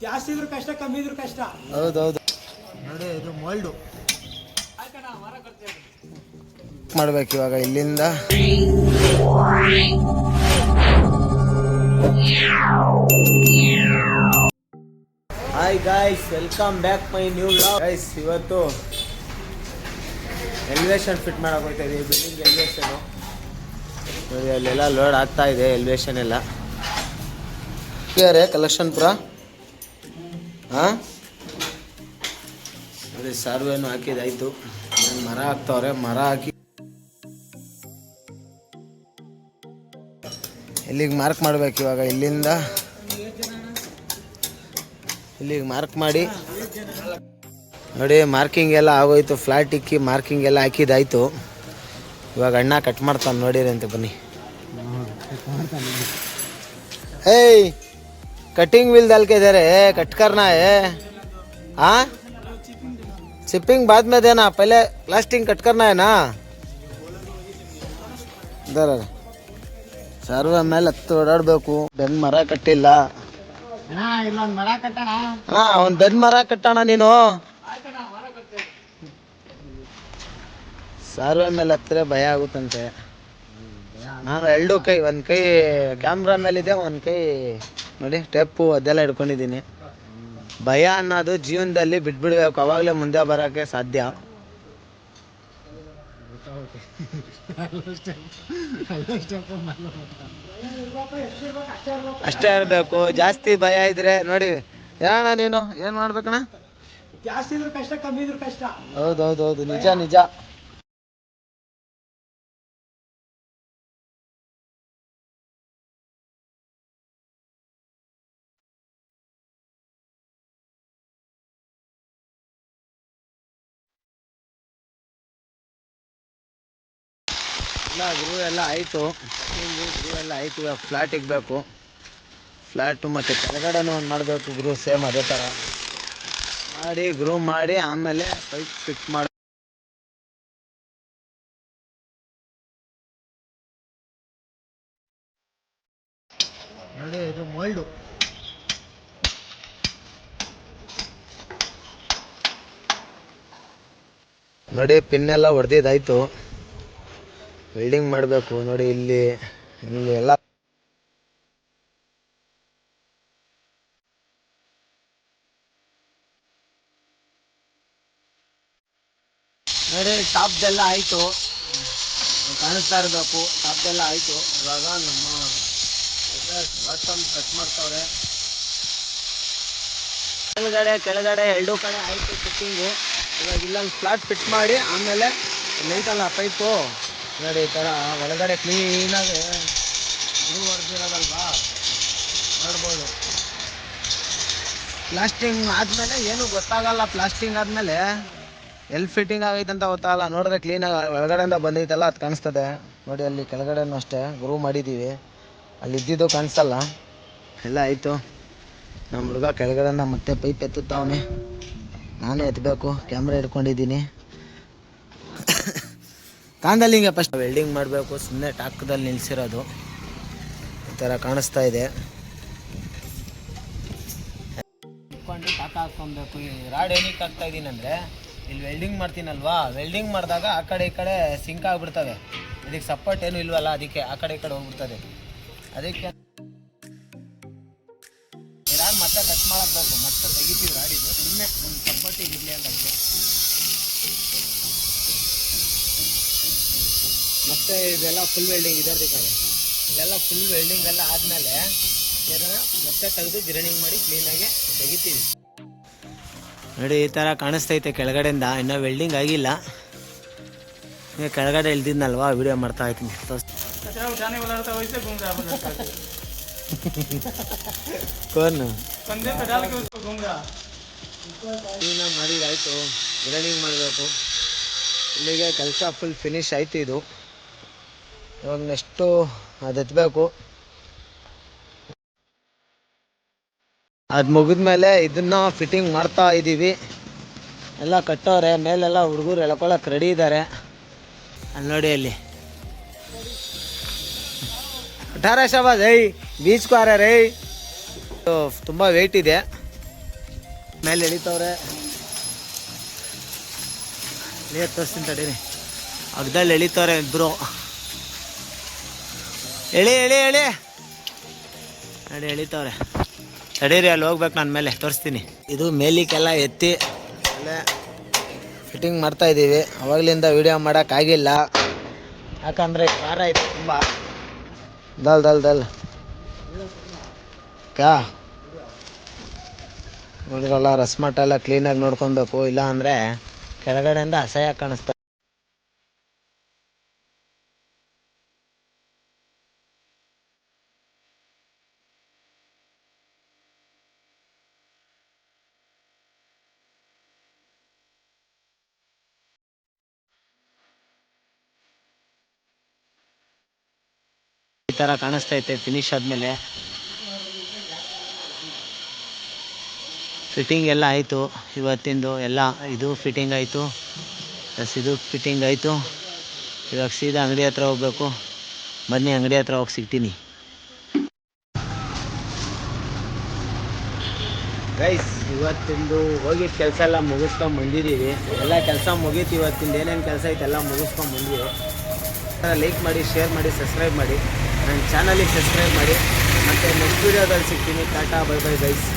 ಜಾಸ್ತಿ ಇದ್ರು ಕಷ್ಟ, ಕಮ್ಮಿ ಇದ್ರು ಕಷ್ಟ. ಹೌದೌದು ನೋಡಿ, ಇದು ಮೋಲ್ಡು ಮಾಡ್ಬೇಕು ಇವಾಗ ಇಲ್ಲಿಂದ. Hi guys, welcome back my new vlog. Guys, ಇವತ್ತು ಎಲಿವೇಶನ್ ಫಿಟ್ ಮಾಡಕ್ಕೆ ಹೋಗ್ತಾ ಇದೀವಿ. ಬಿಲ್ಡಿಂಗ್ ಎಲಿವೇಶನು ನೋಡಿ, ಅಲ್ಲೆಲ್ಲ ಲೋಡ್ ಆಗ್ತಾ ಇದೆ. ಎಲಿವೇಶನ್ ಎಲ್ಲ ಕಲೆಕ್ಷನ್ ಪುರ. ಹಾಂ ನೋಡಿ, ಸರ್ವೇನು ಹಾಕಿದಾಯ್ತು. ಮರ ಹಾಕ್ತವ್ರೆ. ಮರ ಹಾಕಿ ಇಲ್ಲಿಗೆ ಮಾರ್ಕ್ ಮಾಡ್ಬೇಕು ಇವಾಗ. ಇಲ್ಲಿಂದ ಇಲ್ಲಿಗೆ ಮಾರ್ಕ್ ಮಾಡಿ ನೋಡಿ. ಮಾರ್ಕಿಂಗ್ ಎಲ್ಲ ಆಗೋಯ್ತು. ಫ್ಲಾಟ್ ಇಕ್ಕಿ ಮಾರ್ಕಿಂಗ್ ಎಲ್ಲ ಹಾಕಿದಾಯ್ತು. ಇವಾಗ ಅಣ್ಣ ಕಟ್ ಮಾಡ್ತಾನೆ, ನೋಡಿರಿ ಅಂತ. ಬನ್ನಿ. ಏಯ್, कटिंग व्हील डाल के दे रहे हैं, कट करना है। हाँ, चिपिंग बाद में देना, पहले प्लास्टिंग कट करना है ना. इधर ಸರ್ವೆ ಮೇಲೆ ಹತ್ತು ಓಡಾಡಬೇಕು. ಬೆನ್ ಮರ ಕಟ್ಟಿಲ್ಲ. ಒಂದು ಬೆನ್ ಮರ ಕಟ್ಟೋಣ ನೀನು. ಸರ್ವೆ ಮೇಲೆ ಹತ್ತಿರ ಭಯ ಆಗುತ್ತಂತೆ. ನಾನು ಎರಡು ಕೈ, ಒಂದು ಕೈ ಕ್ಯಾಮ್ರಾ ಮೇಲಿದೆ, ಒಂದು ಕೈ ನೋಡಿ ಟೇಪು ಅದೆಲ್ಲ ಹಿಡ್ಕೊಂಡಿದ್ದೀನಿ. ಭಯ ಅನ್ನೋದು ಜೀವನದಲ್ಲಿ ಬಿಟ್ಬಿಡ್ಬೇಕು, ಅವಾಗಲೇ ಮುಂದೆ ಬರೋಕ್ಕೆ ಸಾಧ್ಯ. ಅಷ್ಟೇ ಇರಬೇಕು. ಜಾಸ್ತಿ ಭಯ ಇದ್ರೆ ನೋಡಿ. ಏನಣ್ಣ ನೀನು ಏನು ಮಾಡ್ಬೇಕಣ್ಣ? ಜಾಸ್ತಿ ಇದ್ರು ಕಷ್ಟ, ಕಮ್ಮಿ ಇದ್ರು ಕಷ್ಟ. ಹೌದೌದೌದು, ನಿಜ ನಿಜ. ಗ್ರೂ ಎಲ್ಲ ಆಯಿತು. ಗ್ರೂ ಎಲ್ಲ ಆಯಿತು. ಇವಾಗ ಫ್ಲಾಟ್ ಇಗಬೇಕು. ಫ್ಲಾಟು ಮತ್ತು ಕೆಳಗಡೆನೂ ಒಂದು ಮಾಡಬೇಕು ಗ್ರೂ, ಸೇಮ್ ಅದೇ ಥರ ಮಾಡಿ ಗ್ರೂ ಮಾಡಿ ಆಮೇಲೆ ಪೈಪ್ ಫಿಟ್ ಮಾಡಿ. ನೋಡಿ, ಇದು ಮೋಲ್ಡು. ನೋಡಿ, ಪಿನ್ನೆಲ್ಲ ಹೊಡೆದಿದ್ದಾಯ್ತು. ವೆಲ್ಡಿಂಗ್ ಮಾಡಬೇಕು. ನೋಡಿ, ಇಲ್ಲಿ ಎಲ್ಲ ನೋಡಿ. ಟಾಪ್ದೆಲ್ಲ ಆಯಿತು, ಕಾಣಿಸ್ತಾ ಇರಬೇಕು. ಟಾಪ್ದೆಲ್ಲ ಆಯಿತು. ಇವಾಗ ನಮ್ಮ ಬಾಟಮ್ ಕಟ್ ಮಾಡ್ತಾವ್ರೆ. ಕೆಳಗಡೆ ಎರಡೂ ಕಡೆ ಆಯಿತು ಫಿಟ್ಟಿಂಗು. ಇವಾಗ ಇಲ್ಲೊಂದು ಫ್ಲಾಟ್ ಫಿಟ್ ಮಾಡಿ ಆಮೇಲೆ ನೈಟಲ್ಲ ಪೈಪು ನೋಡಿ ಈ ಥರ ಒಳಗಡೆ ಕ್ಲೀನಾಗಿ ಹೊಡೆದಿರೋದಲ್ವಾ, ನೋಡ್ಬೋದು. ಪ್ಲಾಸ್ಟಿಂಗ್ ಆದಮೇಲೆ ಏನೂ ಗೊತ್ತಾಗಲ್ಲ. ಪ್ಲಾಸ್ಟಿಂಗ್ ಆದಮೇಲೆ ಎಲ್ಲಿ ಫಿಟ್ಟಿಂಗ್ ಆಗೈತೆ ಅಂತ ಗೊತ್ತಾಗಲ್ಲ. ನೋಡಿದ್ರೆ ಕ್ಲೀನಾಗಿ ಒಳಗಡೆಯಿಂದ ಬಂದೈತಲ್ಲ, ಅದು ಕಾಣಿಸ್ತದೆ. ನೋಡಿ, ಅಲ್ಲಿ ಕೆಳಗಡೆನೂ ಅಷ್ಟೇ ಗ್ರೂ ಮಾಡಿದ್ದೀವಿ. ಅಲ್ಲಿ ಇದ್ದಿದ್ದು ಕಾಣಿಸಲ್ಲ. ಎಲ್ಲ ಆಯಿತು. ನಮ್ಮ ಹುಡುಗ ಕೆಳಗಡೆನ ಮತ್ತೆ ಪೈಪ್ ಎತ್ತುತ್ತಾವನೆ. ನಾನೇ ಎತ್ತಬೇಕು, ಕ್ಯಾಮ್ರಾ ಹಿಡ್ಕೊಂಡಿದ್ದೀನಿ. ಕಾಂದಲ್ಲಿ ಹಿಂಗೆ ಫಸ್ಟ್ ವೆಲ್ಡಿಂಗ್ ಮಾಡಬೇಕು. ಸುಮ್ಮನೆ ಟಾಕ್ದಲ್ಲಿ ನಿಲ್ಲಿಸಿರೋದು ಈ ಥರ ಕಾಣಿಸ್ತಾ ಇದೆ. ಇಟ್ಕೊಂಡು ಟಾಕ ಹಾಕ್ಕೊಬೇಕು. ಈ ರಾಡ್ ಏನಕ್ಕೆ ಹಾಕ್ತಾ ಇದ್ದೀನಿ ಅಂದರೆ, ಇಲ್ಲಿ ವೆಲ್ಡಿಂಗ್ ಮಾಡ್ತೀನಲ್ವಾ, ವೆಲ್ಡಿಂಗ್ ಮಾಡಿದಾಗ ಆ ಕಡೆ ಈ ಕಡೆ ಸಿಂಕ್ ಆಗಿಬಿಡ್ತವೆ. ಇದಕ್ಕೆ ಸಪೋರ್ಟ್ ಏನೂ ಇಲ್ವಲ್ಲ, ಅದಕ್ಕೆ ಆ ಕಡೆ ಈ ಕಡೆ ಹೋಗ್ಬಿಡ್ತದೆ. ಅದಕ್ಕೆ ರಾಡ್ ಮತ್ತೆ ಕಟ್ ಮಾಡಬೇಕು. ಮತ್ತೆ ತೆಗಿತೀವಿ ರಾಡಿದು, ಸುಮ್ಮನೆ ಒಂದು ಸಪೋರ್ಟಿಗೆ ಇರಲಿ ಅಂತ ಅಷ್ಟೇ. ಮತ್ತೆ ಇದೆಲ್ಲ ಫುಲ್ ವೆಲ್ಡಿಂಗ್ ಇದೆ ಕಡೆ. ಇದೆಲ್ಲ ಫುಲ್ ವೆಲ್ಡಿಂಗ್ ಎಲ್ಲ ಆದಮೇಲೆ ಮತ್ತೆ ತೆಗೆದು ಗ್ರೈಂಡಿಂಗ್ ಮಾಡಿ ಕ್ಲೀನಾಗಿ ತೆಗಿತೀವಿ. ನೋಡಿ, ಈ ಥರ ಕಾಣಿಸ್ತೈತೆ ಕೆಳಗಡೆಯಿಂದ. ಇನ್ನೂ ವೆಲ್ಡಿಂಗ್ ಆಗಿಲ್ಲ. ಈಗ ಕೆಳಗಡೆ ಇಳ್ದಿದ್ನಲ್ವಾ, ವಿಡಿಯೋ ಮಾಡ್ತಾ ಇದ್ದೀನಿ. ಕ್ಲೀನಾಗಿ ಮಾಡಿದಾಯಿತು. ಗ್ರೈಂಡಿಂಗ್ ಮಾಡಬೇಕು. ಇಲ್ಲಿಗೆ ಕೆಲಸ ಫುಲ್ ಫಿನಿಶ್ ಆಯಿತು. ಇದು ಇವಾಗ ನೆಕ್ಸ್ಟು ಅದು ಎತ್ತಬೇಕು. ಅದು ಮುಗಿದ್ಮೇಲೆ ಇದನ್ನು ಫಿಟ್ಟಿಂಗ್ ಮಾಡ್ತಾ ಇದ್ದೀವಿ. ಎಲ್ಲ ಕಟ್ಟೋರೆ. ಮೇಲೆಲ್ಲ ಹುಡುಗರು ಎಳ್ಕೊಳಕ್ಕೆ ರೆಡಿ ಇದ್ದಾರೆ. ಅಲ್ಲಿ ನೋಡಿ, ಅಲ್ಲಿ ಅಠಾರ ಶಬಾದ್. ಐ ಬೀಚ್ಗೂ ಆರ ರೈ. ತುಂಬ ವೆಯ್ಟ್ ಇದೆ. ಮೇಲೆ ಎಳಿತವ್ರೆ. ನೀರು ತೋರಿಸ್ತೀನಿ ತಡೀರಿ. ಅಗ್ದಲ್ಲಿ ಎಳಿತವ್ರೆ ಇಬ್ಬರು. ಎಳಿ ಎಳಿ ಎಳಿ ನಡಿ ಎಳಿತವ್ರೆ. ತಡೀರಿ, ಅಲ್ಲಿ ಹೋಗ್ಬೇಕು ನಾನು ಮೇಲೆ ತೋರಿಸ್ತೀನಿ. ಇದು ಮೇಲಿಕ್ಕೆಲ್ಲ ಎತ್ತಿ ಅಲ್ಲೇ ಫಿಟ್ಟಿಂಗ್ ಮಾಡ್ತಾ ಇದ್ದೀವಿ. ಅವಾಗಲಿಂದ ವಿಡಿಯೋ ಮಾಡೋಕ್ಕಾಗಿಲ್ಲ, ಯಾಕಂದರೆ ಖಾರ ಐತೆ ತುಂಬ. ದಲ್ ಕಾ ನೋಡಿರಲ್ಲ, ರಸ್ಮಟ್ಟ ಎಲ್ಲ ಕ್ಲೀನಾಗಿ ನೋಡ್ಕೊಬೇಕು, ಇಲ್ಲ ಅಂದರೆ ಕೆಳಗಡೆಯಿಂದ ಅಸಹ್ಯ ಕಾಣಿಸ್ತಾ. ಈ ಥರ ಕಾಣಿಸ್ತೈತೆ ಫಿನಿಶ್ ಆದಮೇಲೆ. ಫಿಟ್ಟಿಂಗ್ ಎಲ್ಲ ಆಯಿತು ಇವತ್ತಿಂದು. ಎಲ್ಲ ಇದು ಫಿಟ್ಟಿಂಗ್ ಆಯಿತು, ಪ್ಲಸ್ ಇದು ಫಿಟ್ಟಿಂಗ್ ಆಯಿತು. ಇವಾಗ ಸೀದಾ ಅಂಗಡಿ ಹತ್ರ ಹೋಗ್ಬೇಕು. ಬನ್ನಿ, ಅಂಗಡಿ ಹತ್ರ ಹೋಗಿ ಸಿಗ್ತೀನಿ. ಗೈಸ್, ಇವತ್ತಿಂದು ಹೋಗಿದ್ದ ಕೆಲಸ ಎಲ್ಲ ಮುಗಿಸ್ಕೊಂಡು ಬಂದಿದ್ದೀವಿ. ಎಲ್ಲ ಕೆಲಸ ಮುಗೀತು ಇವತ್ತಿಂದ. ಏನೇನು ಕೆಲಸ ಐತೆ ಎಲ್ಲ ಮುಗಿಸ್ಕೊಂಡು ಬಂದಿದ್ದೀವಿ. ಲೈಕ್ ಮಾಡಿ, ಶೇರ್ ಮಾಡಿ, ಸಬ್ಸ್ಕ್ರೈಬ್ ಮಾಡಿ, ನನ್ನ ಚಾನಲಿಗೆ ಸಬ್ಸ್ಕ್ರೈಬ್ ಮಾಡಿ. ಮತ್ತು ನೆಕ್ಸ್ಟ್ ವೀಡಿಯೋದಲ್ಲಿ ಸಿಗ್ತೀನಿ. Tata, bye bye guys.